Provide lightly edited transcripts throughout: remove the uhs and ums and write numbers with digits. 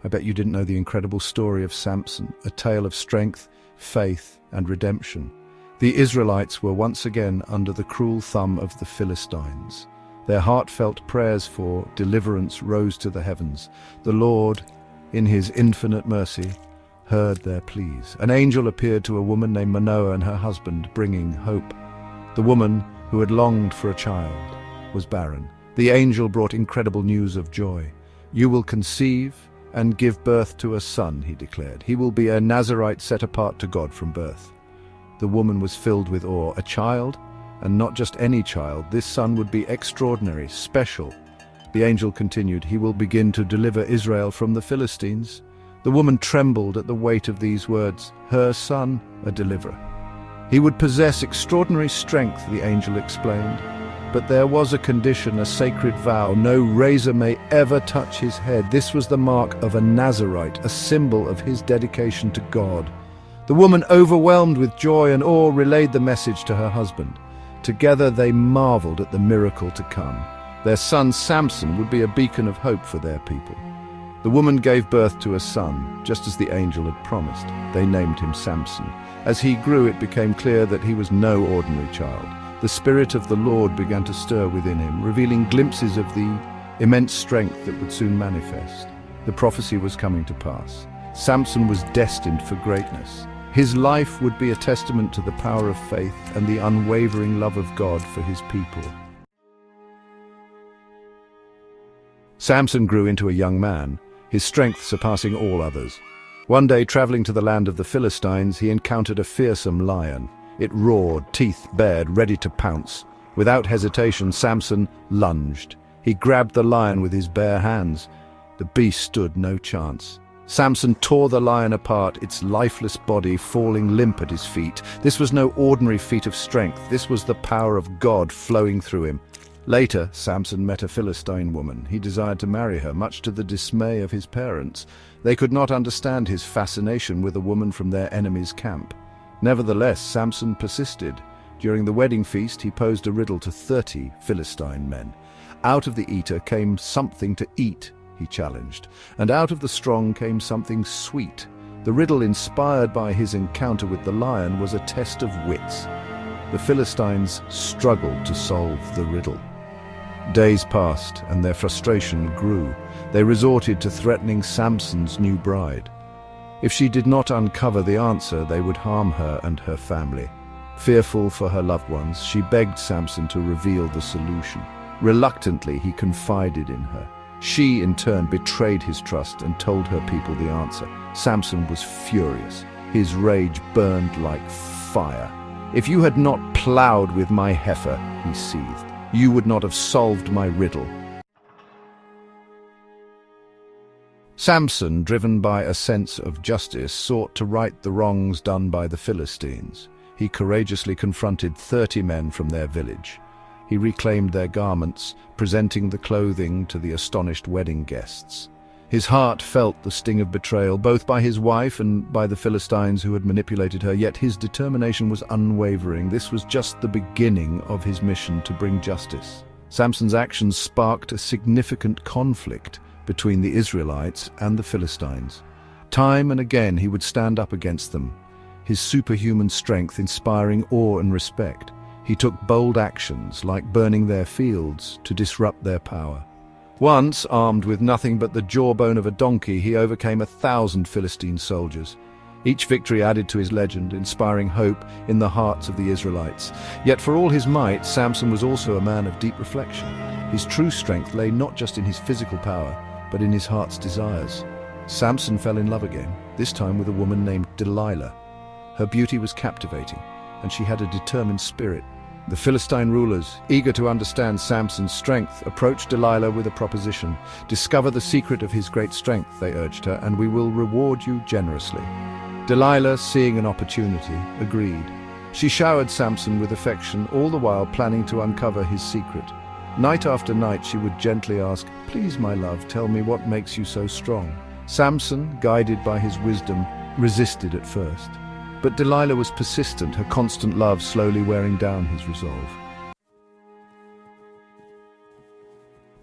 I bet you didn't know the incredible story of Samson, a tale of strength, faith, and redemption. The Israelites were once again under the cruel thumb of the Philistines. Their heartfelt prayers for deliverance rose to the heavens. The Lord, in his infinite mercy, heard their pleas. An angel appeared to a woman named Manoah and her husband, bringing hope. The woman, who had longed for a child, was barren. The angel brought incredible news of joy. "You will conceive and give birth to a son," he declared. "He will be a Nazirite set apart to God from birth." The woman was filled with awe. A child? And not just any child. This son would be extraordinary, special. The angel continued, "He will begin to deliver Israel from the Philistines." The woman trembled at the weight of these words. Her son, a deliverer. He would possess extraordinary strength, the angel explained. But there was a condition, a sacred vow. No razor may ever touch his head. This was the mark of a Nazirite, a symbol of his dedication to God. The woman, overwhelmed with joy and awe, relayed the message to her husband. Together they marveled at the miracle to come. Their son Samson would be a beacon of hope for their people. The woman gave birth to a son, just as the angel had promised. They named him Samson. As he grew, it became clear that he was no ordinary child. The Spirit of the Lord began to stir within him, revealing glimpses of the immense strength that would soon manifest. The prophecy was coming to pass. Samson was destined for greatness. His life would be a testament to the power of faith and the unwavering love of God for his people. Samson grew into a young man, his strength surpassing all others. One day, traveling to the land of the Philistines, he encountered a fearsome lion. It roared, teeth bared, ready to pounce. Without hesitation, Samson lunged. He grabbed the lion with his bare hands. The beast stood no chance. Samson tore the lion apart, its lifeless body falling limp at his feet. This was no ordinary feat of strength. This was the power of God flowing through him. Later, Samson met a Philistine woman. He desired to marry her, much to the dismay of his parents. They could not understand his fascination with a woman from their enemy's camp. Nevertheless, Samson persisted. During the wedding feast, he posed a riddle to 30 Philistine men. Out of the eater came something to eat, he challenged, and out of the strong came something sweet. The riddle, inspired by his encounter with the lion, was a test of wits. The Philistines struggled to solve the riddle. Days passed, and their frustration grew. They resorted to threatening Samson's new bride. If she did not uncover the answer, they would harm her and her family. Fearful for her loved ones, she begged Samson to reveal the solution. Reluctantly, he confided in her. She, in turn, betrayed his trust and told her people the answer. Samson was furious. His rage burned like fire. "If you had not plowed with my heifer," he seethed, "you would not have solved my riddle." Samson, driven by a sense of justice, sought to right the wrongs done by the Philistines. He courageously confronted 30 men from their village. He reclaimed their garments, presenting the clothing to the astonished wedding guests. His heart felt the sting of betrayal, both by his wife and by the Philistines who had manipulated her, yet his determination was unwavering. This was just the beginning of his mission to bring justice. Samson's actions sparked a significant conflict between the Israelites and the Philistines. Time and again he would stand up against them, his superhuman strength inspiring awe and respect. He took bold actions, like burning their fields, to disrupt their power. Once, armed with nothing but the jawbone of a donkey, he overcame 1,000 Philistine soldiers. Each victory added to his legend, inspiring hope in the hearts of the Israelites. Yet for all his might, Samson was also a man of deep reflection. His true strength lay not just in his physical power, but in his heart's desires. Samson fell in love again, this time with a woman named Delilah. Her beauty was captivating, and she had a determined spirit. The Philistine rulers, eager to understand Samson's strength, approached Delilah with a proposition. "Discover the secret of his great strength," they urged her, "and we will reward you generously." Delilah, seeing an opportunity, agreed. She showered Samson with affection, all the while planning to uncover his secret. Night after night she would gently ask, "Please, my love, tell me what makes you so strong." Samson, guided by his wisdom, resisted at first. But Delilah was persistent, her constant love slowly wearing down his resolve.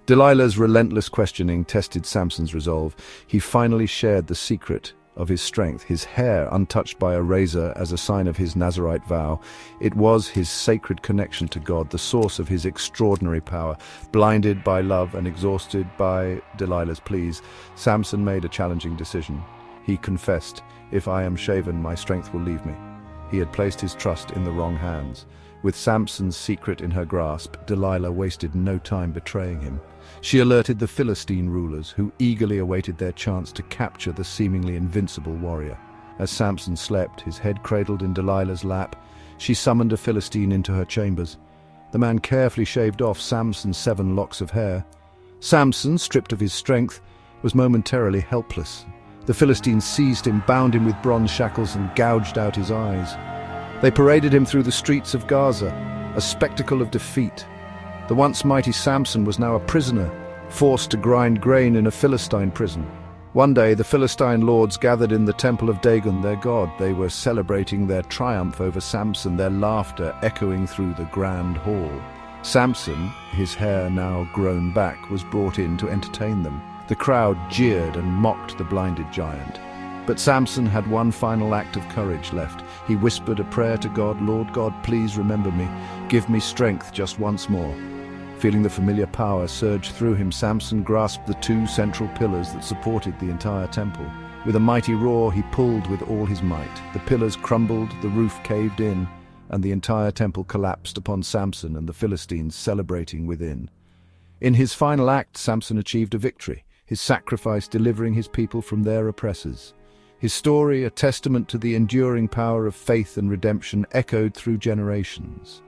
Delilah's relentless questioning tested Samson's resolve. He finally shared the secret of his strength, his hair untouched by a razor as a sign of his Nazirite vow. It was his sacred connection to God, the source of his extraordinary power. Blinded by love and exhausted by Delilah's pleas, Samson made a challenging decision. He confessed, "If I am shaven, my strength will leave me." He had placed his trust in the wrong hands. With Samson's secret in her grasp, Delilah wasted no time betraying him. She alerted the Philistine rulers, who eagerly awaited their chance to capture the seemingly invincible warrior. As Samson slept, his head cradled in Delilah's lap, she summoned a Philistine into her chambers. The man carefully shaved off Samson's 7 locks of hair. Samson, stripped of his strength, was momentarily helpless. The Philistines seized him, bound him with bronze shackles, and gouged out his eyes. They paraded him through the streets of Gaza, a spectacle of defeat. The once mighty Samson was now a prisoner, forced to grind grain in a Philistine prison. One day, the Philistine lords gathered in the temple of Dagon, their god. They were celebrating their triumph over Samson, their laughter echoing through the grand hall. Samson, his hair now grown back, was brought in to entertain them. The crowd jeered and mocked the blinded giant. But Samson had one final act of courage left. He whispered a prayer to God. "Lord God, please remember me. Give me strength just once more." Feeling the familiar power surge through him, Samson grasped the 2 central pillars that supported the entire temple. With a mighty roar, he pulled with all his might. The pillars crumbled, the roof caved in, and the entire temple collapsed upon Samson and the Philistines celebrating within. In his final act, Samson achieved a victory, his sacrifice delivering his people from their oppressors. His story, a testament to the enduring power of faith and redemption, echoed through generations.